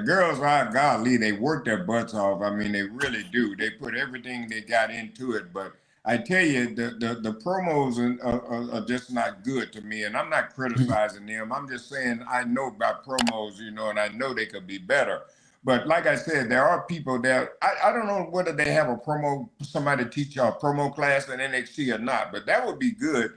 girls are golly, they work their butts off. I mean, they really do. They put everything they got into it. But I tell you, the promos are just not good to me. And I'm not criticizing them. I'm just saying I know about promos, and I know they could be better. But like I said, there are people that I don't know whether they have somebody teach y'all a promo class in NXT or not, but that would be good.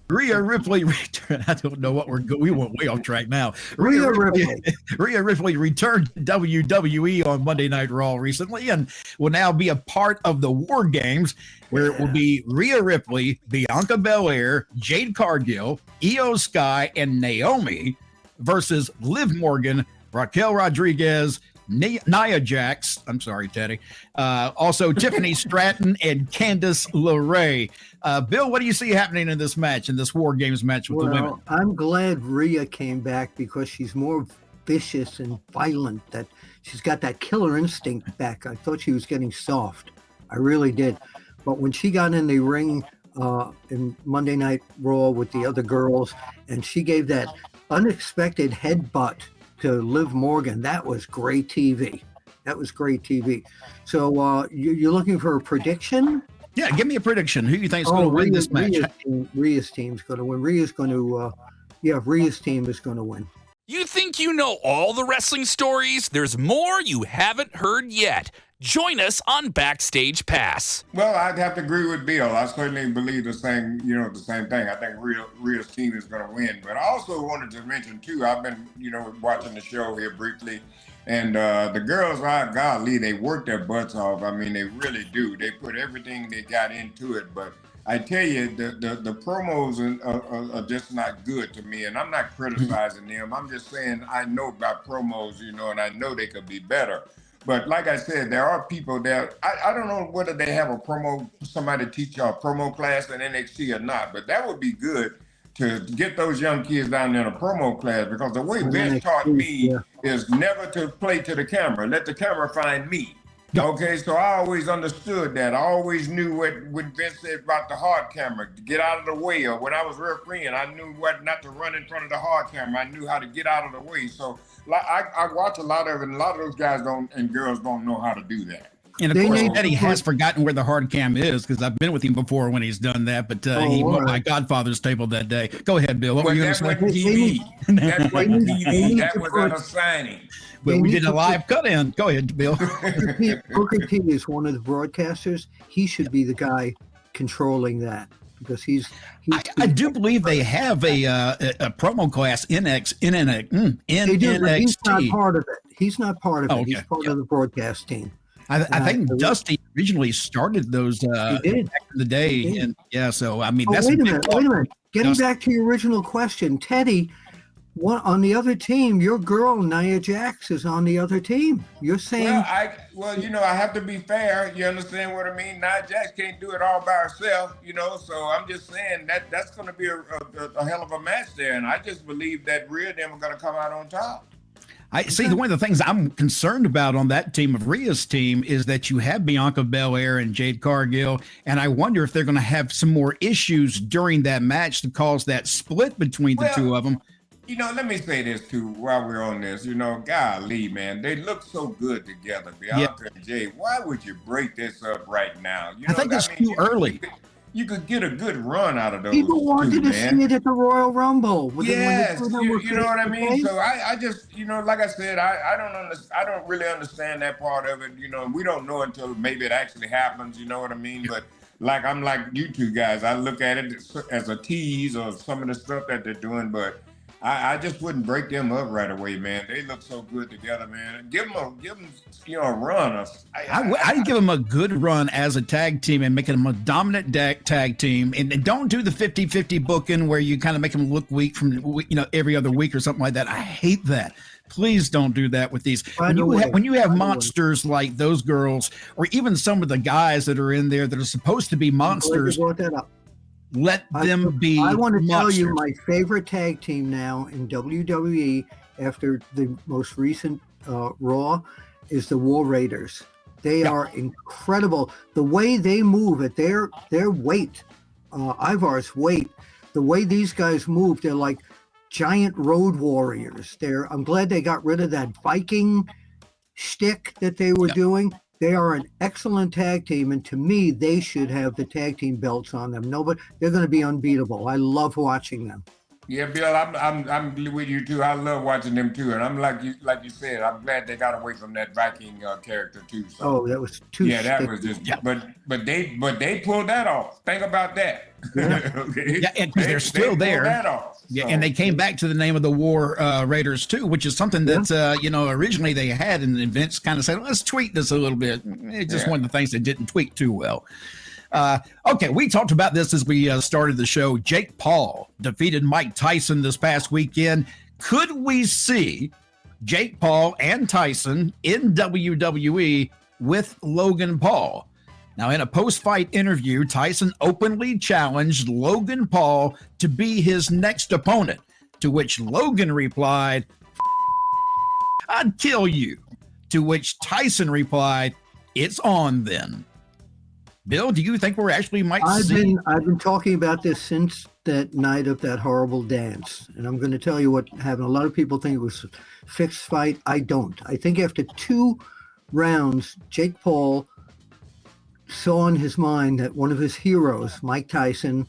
Rhea Ripley returned. I don't know what we went way off track now. Rhea Ripley returned to WWE on Monday Night Raw recently and will now be a part of the WarGames, where it will be Rhea Ripley, Bianca Belair, Jade Cargill, Io Sky, and Naomi versus Liv Morgan, Raquel Rodriguez, Nia Jax, I'm sorry, Teddy. Also, Tiffany Stratton and Candice LeRae. Bill, what do you see happening in this match, in this War Games match with the women? I'm glad Rhea came back because she's more vicious and violent. That she's got that killer instinct back. I thought she was getting soft. I really did. But when she got in the ring in Monday Night Raw with the other girls, and she gave that unexpected headbutt to Liv Morgan, that was great TV. So you're looking for a prediction? Yeah, give me a prediction. Who do you think is going to win this match? Rhea's team's going to win. Rhea's team is going to win. You think you know all the wrestling stories? There's more you haven't heard yet. Join us on Backstage Pass. Well, I'd have to agree with Bill. I certainly believe the same thing. I think Rhea's team is going to win. But I also wanted to mention, too, I've been, watching the show here briefly. And the girls are golly, they work their butts off. I mean, they really do. They put everything they got into it. But I tell you, the promos are just not good to me. And I'm not criticizing them. I'm just saying I know about promos, and I know they could be better. But like I said, there are people that I don't know whether they have somebody teach y'all a promo class in NXT or not, but that would be good to get those young kids down there in a promo class, because the way Vince taught me is never to play to the camera. Let the camera find me. Okay, so I always understood that. I always knew what Vince said about the hard camera, to get out of the way. Or when I was refereeing, I knew what not to run in front of the hard camera. I knew how to get out of the way. So I watch a lot of it, and a lot of those guys and girls don't know how to do that. And of course, Eddie has forgotten where the hard cam is, because I've been with him before when he's done that. But he won my Godfather's table that day. Go ahead, Bill. What were you going to say? That wasn't TV. That was at a signing. But we did a live cut-in. Go ahead, Bill. Booker T is one of the broadcasters. He should be the guy controlling that, because he's I do believe they have a promo class in NXT. He's not part of it. He's not part of it. He's part of the broadcast team. I think Dusty originally started those back in the day. And so I mean, that's wait a minute. Getting back to your original question, Teddy, on the other team, your girl Nia Jax is on the other team. You're saying? Well, I have to be fair. You understand what I mean? Nia Jax can't do it all by herself, So I'm just saying that's going to be a hell of a match there, and I just believe that Rhea and them are going to come out on top. I see. One of the things I'm concerned about on that team of Rhea's team is that you have Bianca Belair and Jade Cargill, and I wonder if they're going to have some more issues during that match to cause that split between the two of them. Let me say this too while we're on this. Golly, man, they look so good together, Bianca and Jade. Why would you break this up right now? I think it's too early. You could get a good run out of those. People wanted to see it at the Royal Rumble. Yes, you know what I mean. So I just, like I said, I don't really understand that part of it. We don't know until maybe it actually happens. You know what I mean? But I'm like you two guys. I look at it as a tease of some of the stuff that they're doing, but I just wouldn't break them up right away, man. They look so good together, man. Give them a run. I'd give them a good run as a tag team and make them a dominant tag team. And don't do the 50-50 booking where you kind of make them look weak from every other week or something like that. I hate that. Please don't do that with these. When you have monsters like those girls, or even some of the guys that are in there that are supposed to be monsters. Let them be. I want to tell you my favorite tag team now in WWE after the most recent Raw is the War Raiders. They are incredible. The way they move at their weight, Ivar's weight, the way these guys move, they're like giant road warriors. I'm glad they got rid of that Viking shtick that they were doing. They are an excellent tag team, and to me, they should have the tag team belts on them. They're going to be unbeatable. I love watching them. Yeah, Bill, I'm with you too. I love watching them too, and I'm like you said. I'm glad they got away from that Viking character too. So. Oh, that was too. Yeah, that was just. Yeah. But they pulled that off. Think about that. Yeah, okay. Yeah, because they're still there. That off, so. Yeah, and they came back to the name of the War Raiders too, which is something that originally they had, and Vince kind of said, "Let's tweak this a little bit." It's just one of the things that didn't tweak too well. Okay, we talked about this as we started the show. Jake Paul defeated Mike Tyson this past weekend. Could we see Jake Paul and Tyson in WWE with Logan Paul? Now, in a post-fight interview, Tyson openly challenged Logan Paul to be his next opponent, to which Logan replied, "I'd kill you," to which Tyson replied, "It's on then." Bill, do you think we're actually might see? I've been talking about this since that night of that horrible dance, and I'm going to tell you what happened. A lot of people think it was a fixed fight. I don't. I think after 2 rounds, Jake Paul saw in his mind that one of his heroes, Mike Tyson,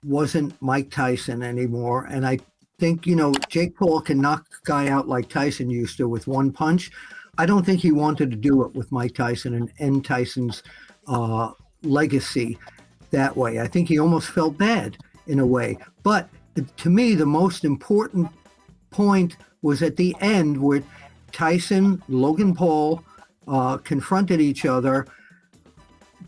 wasn't Mike Tyson anymore. And I think, Jake Paul can knock a guy out like Tyson used to with one punch. I don't think he wanted to do it with Mike Tyson and end Tyson's legacy that way. I think he almost felt bad in a way. But to me, the most important point was at the end where Tyson, Logan Paul confronted each other.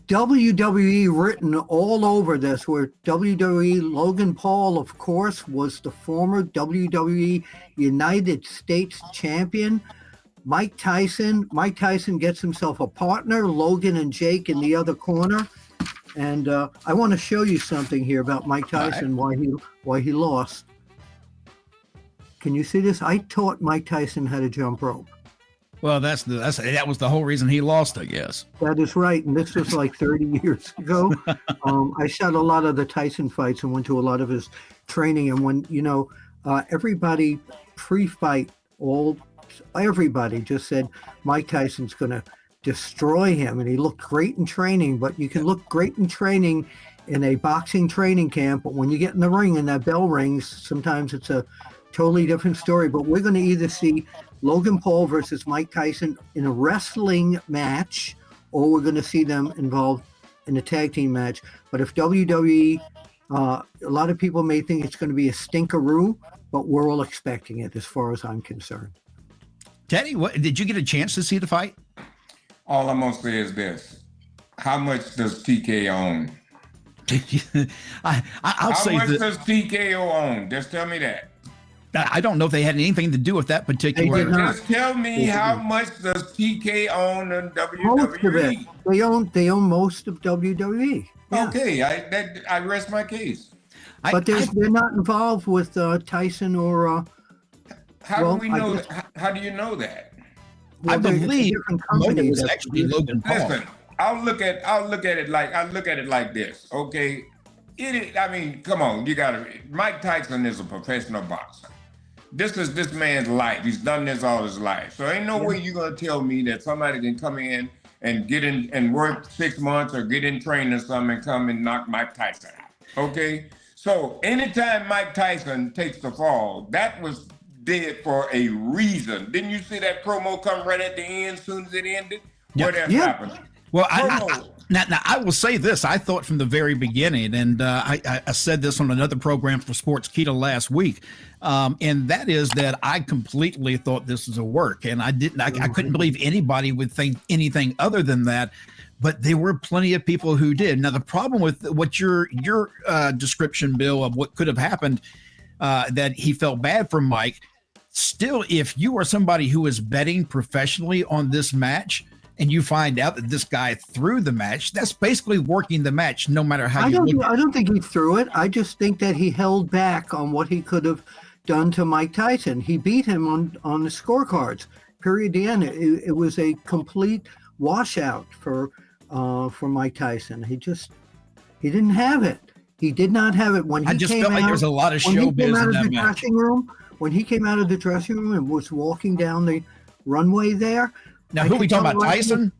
WWE written all over this, where WWE, Logan Paul, of course, was the former WWE United States champion. Mike Tyson gets himself a partner, Logan and Jake in the other corner. And I want to show you something here about Mike Tyson, why he lost. Can you see this? I taught Mike Tyson how to jump rope. Well, that was the whole reason he lost, I guess. That is right. And this was like 30 years ago. I shot a lot of the Tyson fights and went to a lot of his training. And when, everybody pre-fight, everybody just said Mike Tyson's going to destroy him. And he looked great in training, but you can look great in training in a boxing training camp. But when you get in the ring and that bell rings, sometimes it's a totally different story. But we're going to either see Logan Paul versus Mike Tyson in a wrestling match, or we're going to see them involved in a tag team match. But if WWE, a lot of people may think it's going to be a stinkeroo, but we're all expecting it as far as I'm concerned. Teddy, did you get a chance to see the fight? All I'm going to say is this. How much does TK own? I'll say how much does TKO own? Just tell me that. I don't know if they had anything to do with that particular. Just tell me how much does TK own in WWE? They own most of WWE. Yeah. Okay, I rest my case. But they're not involved with Tyson or. How do we know that? How do you know that? Well, I believe Logan was actually Logan Paul. Listen, I'll look at it like this. Okay, come on, Mike Tyson is a professional boxer. This is this man's life. He's done this all his life. So ain't no way you're gonna tell me that somebody can come in and get in and work 6 months or get in training or something and come and knock Mike Tyson out. Okay? So anytime Mike Tyson takes the fall, that was dead for a reason. Didn't you see that promo come right at the end as soon as it ended? What happened? Well, now I will say this. I thought from the very beginning, and I said this on another program for Sportskeeda last week, and that is that I completely thought this was a work, and I couldn't believe anybody would think anything other than that. But there were plenty of people who did. Now, the problem with what your description, Bill, of what could have happened, that he felt bad for Mike. Still, if you are somebody who is betting professionally on this match, and you find out that this guy threw the match, that's basically working the match, no matter how you look at it. I don't think he threw it. I just think that he held back on what he could have done to Mike Tyson. He beat him on the scorecards. Period. The end. It was a complete washout for Mike Tyson. He didn't have it. He did not have it when he I just came felt like out- there was a lot of when he came showbiz out in of that the match. dressing room. When he came out of the dressing room and was walking down the runway there. Now, I who are we could talking tell about? right Tyson?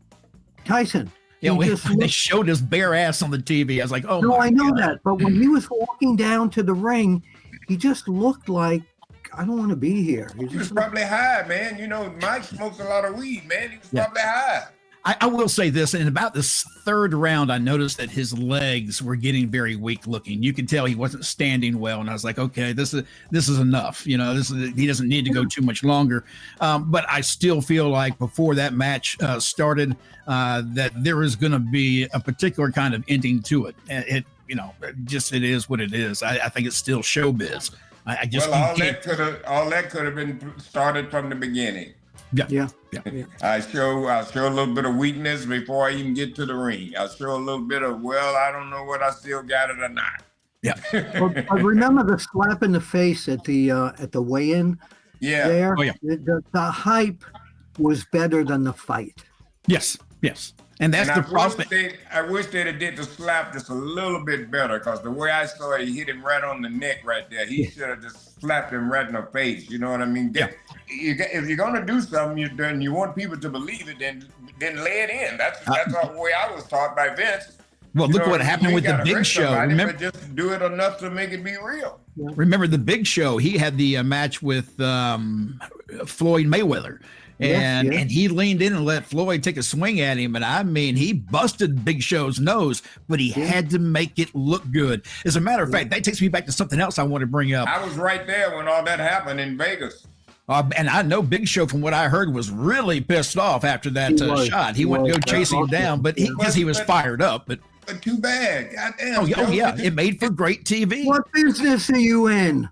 Tyson. Yeah, He they just looked- showed his bare ass on the TV. I was like, oh, No, my I know God. that. But when he was walking down to the ring, he just looked like, I don't want to be here. He He was just looked- probably high, man. You know, Mike smokes a lot of weed, man. He was Yeah. probably high. I will say this, in about this third round, I noticed that his legs were getting very weak looking. You could tell he wasn't standing well, and I was like, okay, this is enough. You know, he doesn't need to go too much longer. But I still feel like before that match started, that there is going to be a particular kind of ending to it. It is what it is. I think it's still showbiz. I just Well, you can't- all that could have been started from the beginning. Yeah. I show a little bit of weakness before I even get to the ring. I show a little bit of, well, I don't know whether I still got it or not. Yeah. But I remember the slap in the face at the weigh-in Yeah. there. Oh, yeah. The hype was better than the fight. Yes. And that's And the problem. I wish they'd have did the slap just a little bit better, because the way I saw it, he hit him right on the neck right there. He should have just slapped him right in the face. You know what I mean? Yeah. If you're gonna do something, you want people to believe it, then lay it in. That's the way I was taught by Vince. Well, You look know, what you happened ain't with the gotta Big hurt Show. somebody, Remember, but just do it enough to make it be real. Remember the Big Show? He had the match with Floyd Mayweather, and Yes. and he leaned in and let Floyd take a swing at him. And I mean, he busted Big Show's nose, but he had to make it look good. As a matter of fact, that takes me back to something else I want to bring up. I was right there when all that happened in Vegas. And I know Big Show, from what I heard, was really pissed off after that He was. shot. He He went to was. go chase him down, but because he was fired up. But But too bad. Goddamn. oh Joe. yeah, it made for great TV. What business are you in?